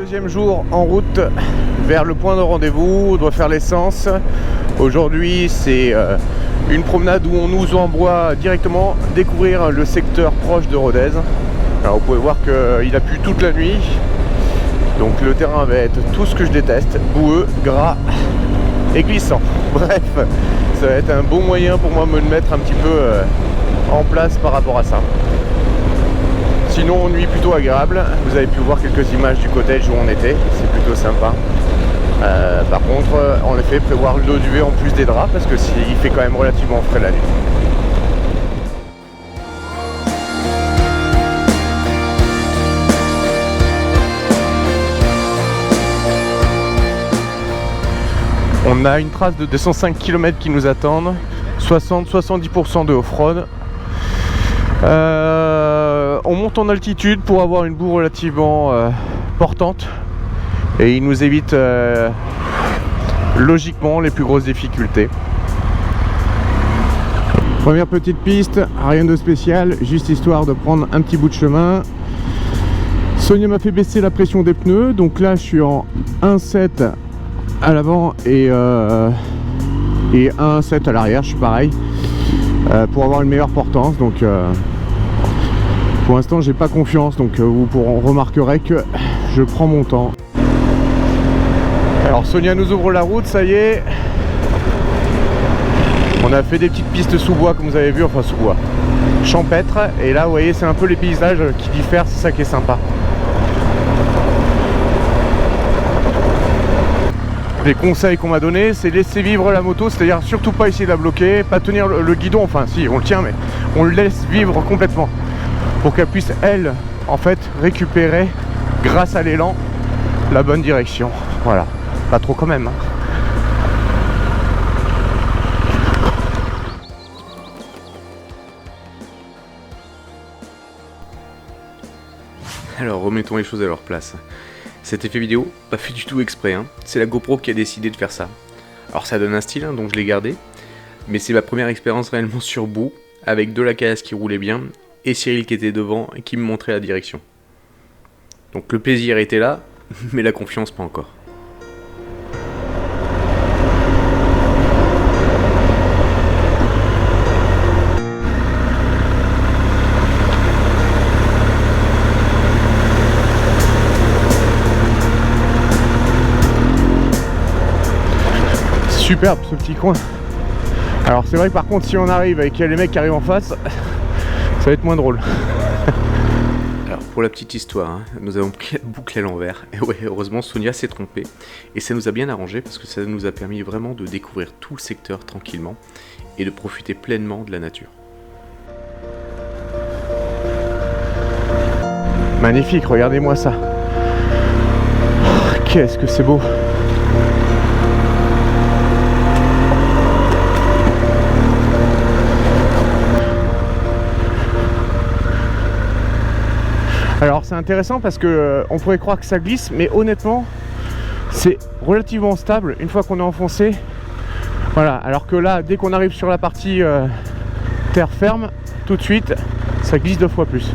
Deuxième jour en route vers le point de rendez-vous, on doit faire l'essence. Aujourd'hui c'est une promenade où on nous envoie directement découvrir le secteur proche de Rodez. Alors vous pouvez voir qu'il a plu toute la nuit, donc le terrain va être tout ce que je déteste, boueux, gras et glissant. Bref, ça va être un bon moyen pour moi de me mettre un petit peu en place par rapport à ça. Sinon, nuit plutôt agréable. Vous avez pu voir quelques images du cottage où on était. C'est plutôt sympa. Par contre, en effet, prévoir l'eau duvet en plus des draps parce que il fait quand même relativement frais la nuit. On a une trace de 205 km qui nous attendent. 60-70% de off-road. On monte en altitude pour avoir une boue relativement portante et il nous évite logiquement les plus grosses difficultés. Première petite piste, rien de spécial, juste histoire de prendre un petit bout de chemin. Sonia m'a fait baisser la pression des pneus, donc là je suis en 1.7 à l'avant et 1.7 à l'arrière, je suis pareil, pour avoir une meilleure portance. Donc pour l'instant j'ai pas confiance, donc vous remarquerez que je prends mon temps. Alors Sonia nous ouvre la route, ça y est. On a fait des petites pistes sous bois comme vous avez vu, enfin sous bois, champêtre, et là vous voyez c'est un peu les paysages qui diffèrent, c'est ça qui est sympa. Les conseils qu'on m'a donné, c'est laisser vivre la moto, c'est-à-dire surtout pas essayer de la bloquer, pas tenir le guidon, enfin si on le tient mais on le laisse vivre complètement pour qu'elle puisse elle en fait récupérer grâce à l'élan la bonne direction. Voilà, pas trop quand même hein. Alors remettons les choses à leur place. Cet effet vidéo, pas fait du tout exprès, hein. C'est la GoPro qui a décidé de faire ça. Alors ça donne un style, hein, donc je l'ai gardé, mais c'est ma première expérience réellement sur bout, avec de la caillasse qui roulait bien, et Cyril qui était devant et qui me montrait la direction. Donc le plaisir était là, mais la confiance pas encore. Superbe ce petit coin. Alors c'est vrai que par contre si on arrive et qu'il y a les mecs qui arrivent en face, ça va être moins drôle. Alors pour la petite histoire, hein, nous avons pris la boucle à l'envers. Et ouais, heureusement Sonia s'est trompée. Et ça nous a bien arrangé parce que ça nous a permis vraiment de découvrir tout le secteur tranquillement et de profiter pleinement de la nature. Magnifique, regardez-moi ça. Oh, qu'est-ce que c'est beau. Alors c'est intéressant parce que on pourrait croire que ça glisse, mais honnêtement c'est relativement stable une fois qu'on est enfoncé. Voilà, alors que là dès qu'on arrive sur la partie terre ferme, tout de suite ça glisse 2 fois plus.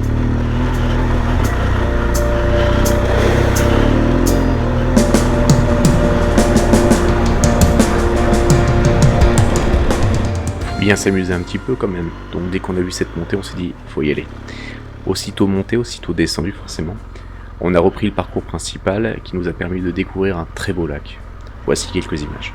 Faut bien s'amuser un petit peu quand même. Donc dès qu'on a vu cette montée, on s'est dit faut y aller. Aussitôt monté, aussitôt descendu forcément, on a repris le parcours principal qui nous a permis de découvrir un très beau lac. Voici quelques images.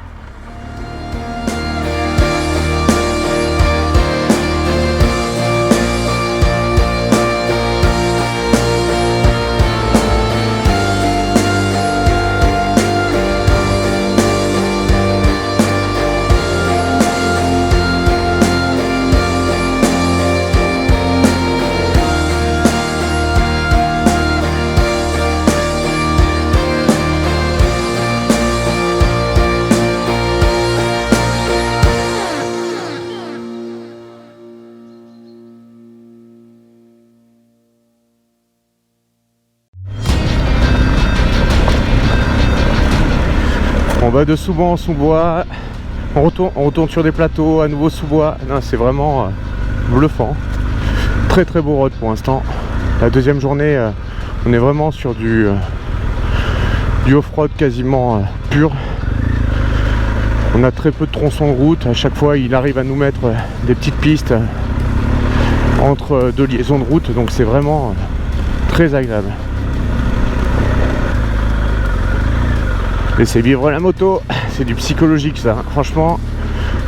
On va de sous-bois en sous-bois, on retourne sur des plateaux, à nouveau sous-bois. C'est vraiment bluffant. Très beau road pour l'instant. La deuxième journée, on est vraiment sur du du off-road quasiment pur. On a très peu de tronçons de route. À chaque fois, il arrive à nous mettre des petites pistes entre deux liaisons de route, donc c'est vraiment très agréable. Laissez vivre la moto, c'est du psychologique ça. Franchement,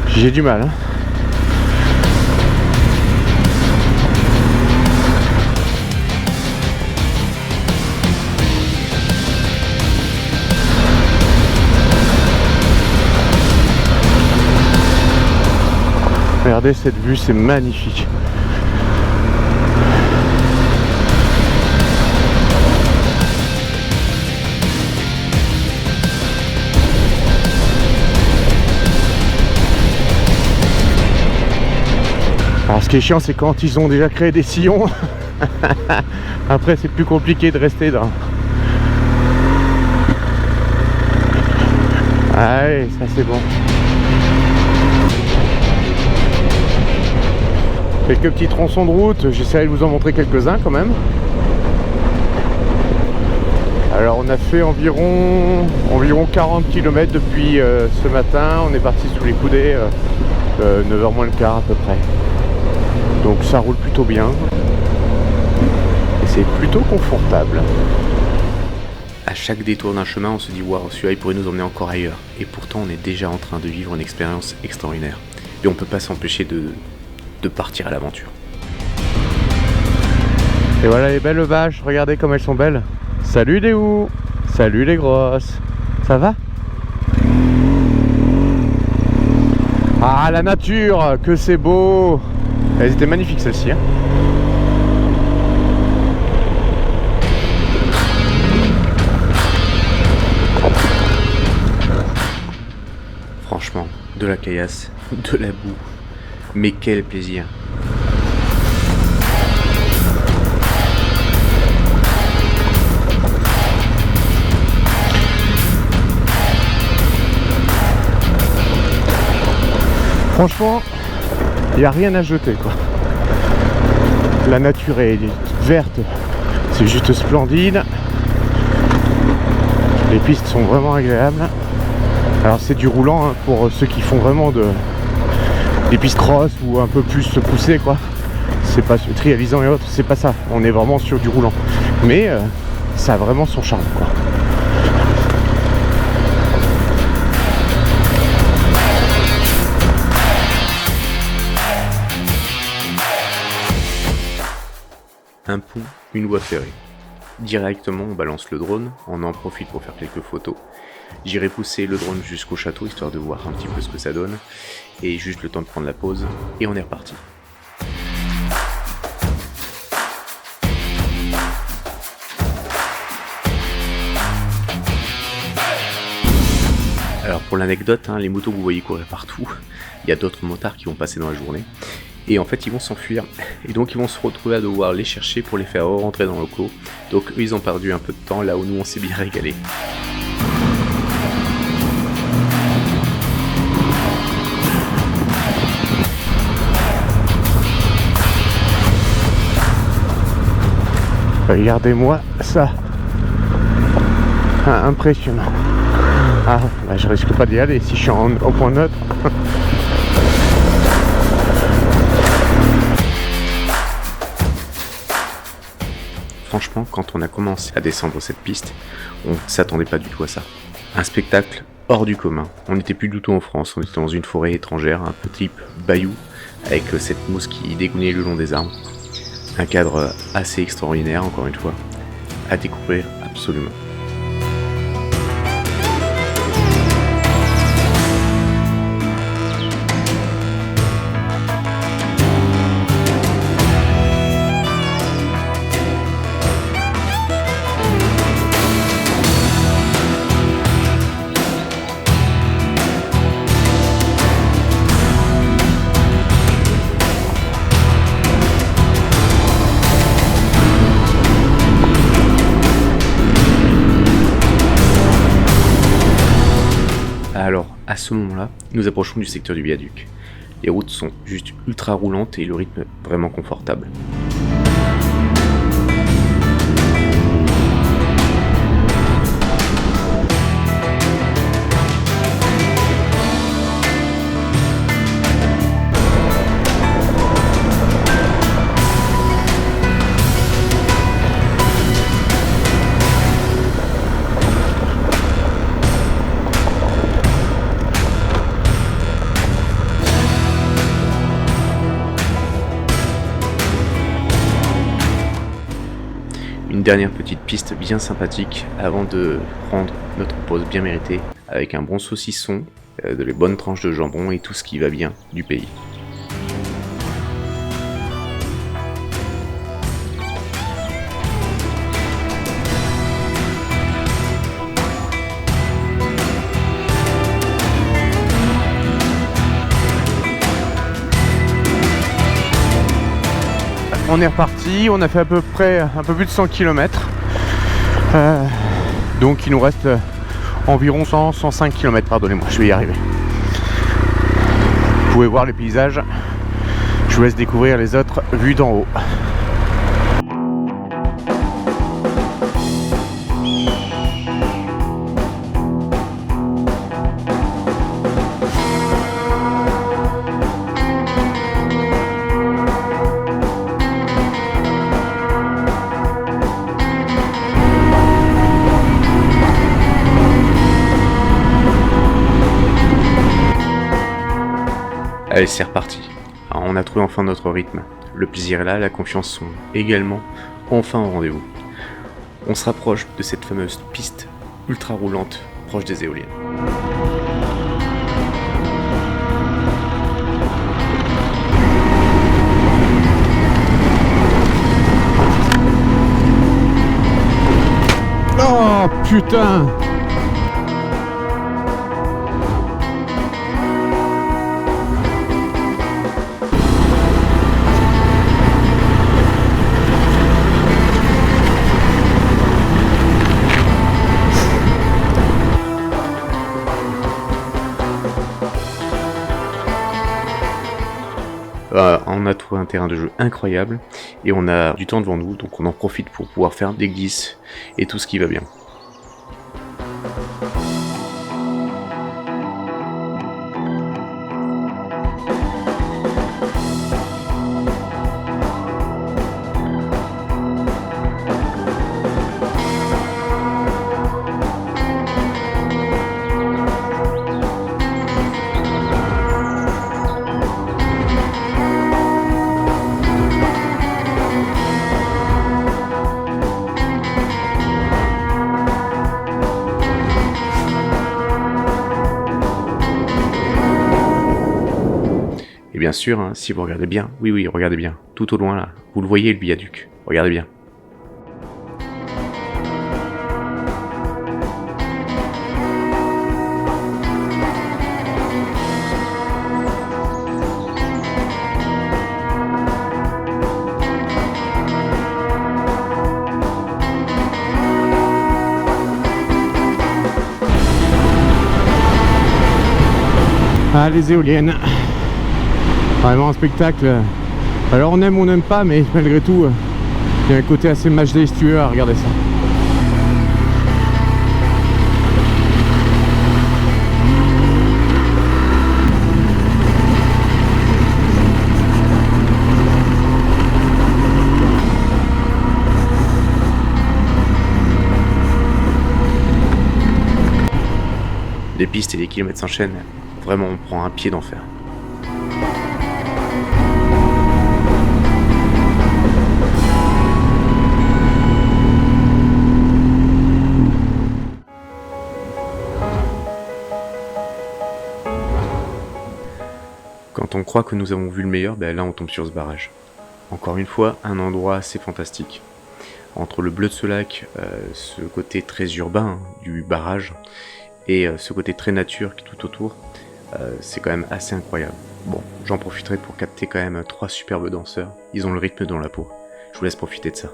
j'ai du mal. Regardez cette vue, c'est magnifique. Alors ce qui est chiant, c'est quand ils ont déjà créé des sillons. Après c'est plus compliqué de rester dans. Allez, ça c'est bon. Quelques petits tronçons de route, j'essaierai de vous en montrer quelques-uns quand même. Alors on a fait environ 40 km depuis ce matin. On est parti sous les coudées 9h moins le quart à peu près. Donc ça roule plutôt bien. Et c'est plutôt confortable. À chaque détour d'un chemin, on se dit waouh, celui-là il pourrait nous emmener encore ailleurs. Et pourtant on est déjà en train de vivre une expérience extraordinaire. Et on peut pas s'empêcher de partir à l'aventure. Et voilà les belles vaches, regardez comme elles sont belles. Salut les où? Salut les grosses. Ça va? Ah la nature, que c'est beau. Elles étaient magnifiques celles-ci hein. Franchement, de la caillasse, de la boue. Mais quel plaisir! Franchement, il n'y a rien à jeter quoi. La nature est verte, c'est juste splendide. Les pistes sont vraiment agréables. Alors c'est du roulant hein, pour ceux qui font vraiment des pistes cross ou un peu plus poussées quoi. C'est pas trialisant et autres, c'est pas ça. On est vraiment sur du roulant. Mais ça a vraiment son charme quoi. Un pont, une voie ferrée. Directement on balance le drone, on en profite pour faire quelques photos. J'irai pousser le drone jusqu'au château histoire de voir un petit peu ce que ça donne. Et juste le temps de prendre la pause et on est reparti. Alors pour l'anecdote, hein, les motos que vous voyez courir partout, il y a d'autres motards qui vont passer dans la journée. Et en fait ils vont s'enfuir, et donc ils vont se retrouver à devoir les chercher pour les faire rentrer dans le clos. Donc eux ils ont perdu un peu de temps, là où nous on s'est bien régalé. Regardez-moi ça. Ah, impressionnant. Ah, bah, je risque pas d'y aller si je suis au point neutre. Franchement, quand on a commencé à descendre cette piste, on ne s'attendait pas du tout à ça. Un spectacle hors du commun. On n'était plus du tout en France, on était dans une forêt étrangère, un peu type bayou, avec cette mousse qui dégoulait le long des arbres. Un cadre assez extraordinaire, encore une fois, à découvrir absolument. Alors, à ce moment-là, nous approchons du secteur du viaduc. Les routes sont juste ultra roulantes et le rythme vraiment confortable. dernière petite piste bien sympathique avant de prendre notre pause bien méritée avec un bon saucisson, de bonnes tranches de jambon et tout ce qui va bien du pays. On est reparti, on a fait à peu près un peu plus de 100 km. Donc il nous reste environ 105 km, pardonnez-moi, je vais y arriver. Vous pouvez voir les paysages. Je vous laisse découvrir les autres vues d'en haut. Allez, c'est reparti. Alors, on a trouvé enfin notre rythme. Le plaisir est là, la confiance sont également enfin au rendez-vous. On se rapproche de cette fameuse piste ultra roulante proche des éoliennes. Oh putain! On a trouvé un terrain de jeu incroyable et on a du temps devant nous, donc on en profite pour pouvoir faire des glisses et tout ce qui va bien. Et bien sûr, hein, si vous regardez bien, oui, regardez bien, tout au loin là, vous le voyez le viaduc, regardez bien. Ah, les éoliennes. Vraiment un spectacle. Alors on aime ou on n'aime pas, mais malgré tout, il y a un côté assez majestueux à regarder ça. Les pistes et les kilomètres s'enchaînent, vraiment on prend un pied d'enfer. Quand on croit que nous avons vu le meilleur, ben là on tombe sur ce barrage. Encore une fois, un endroit assez fantastique. Entre le bleu de ce lac, ce côté très urbain du barrage, et ce côté très nature qui est tout autour, c'est quand même assez incroyable. Bon, j'en profiterai pour capter quand même 3 superbes danseurs. Ils ont le rythme dans la peau. Je vous laisse profiter de ça.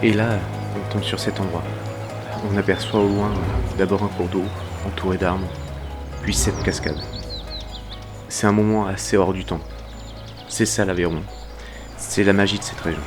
Et là, on tombe sur cet endroit. On aperçoit au loin d'abord un cours d'eau entouré d'arbres, puis cette cascade. C'est un moment assez hors du temps. C'est ça l'Aveyron. C'est la magie de cette région.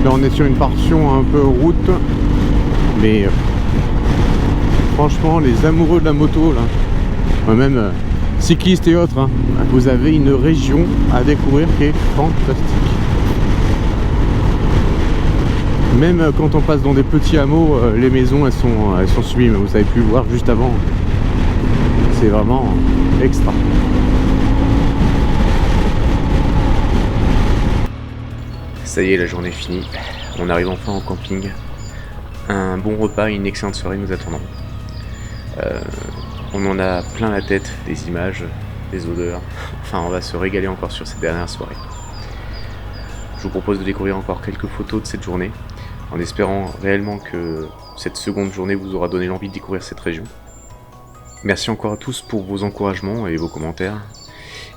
Là on est sur une portion un peu route, mais franchement les amoureux de la moto là, même cyclistes et autres, hein, vous avez une région à découvrir qui est fantastique. Même quand on passe dans des petits hameaux, les maisons elles sont sublimes, vous avez pu le voir juste avant. C'est vraiment extra. Ça y est, la journée est finie. On arrive enfin au camping. Un bon repas et une excellente soirée nous attendront. On en a plein la tête, des images, des odeurs. Enfin, on va se régaler encore sur cette dernière soirée. Je vous propose de découvrir encore quelques photos de cette journée, en espérant réellement que cette seconde journée vous aura donné l'envie de découvrir cette région. Merci encore à tous pour vos encouragements et vos commentaires.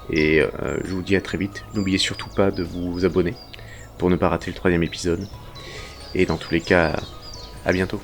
Et je vous dis à très vite. N'oubliez surtout pas de vous abonner pour ne pas rater le 3e épisode. Et dans tous les cas, à bientôt.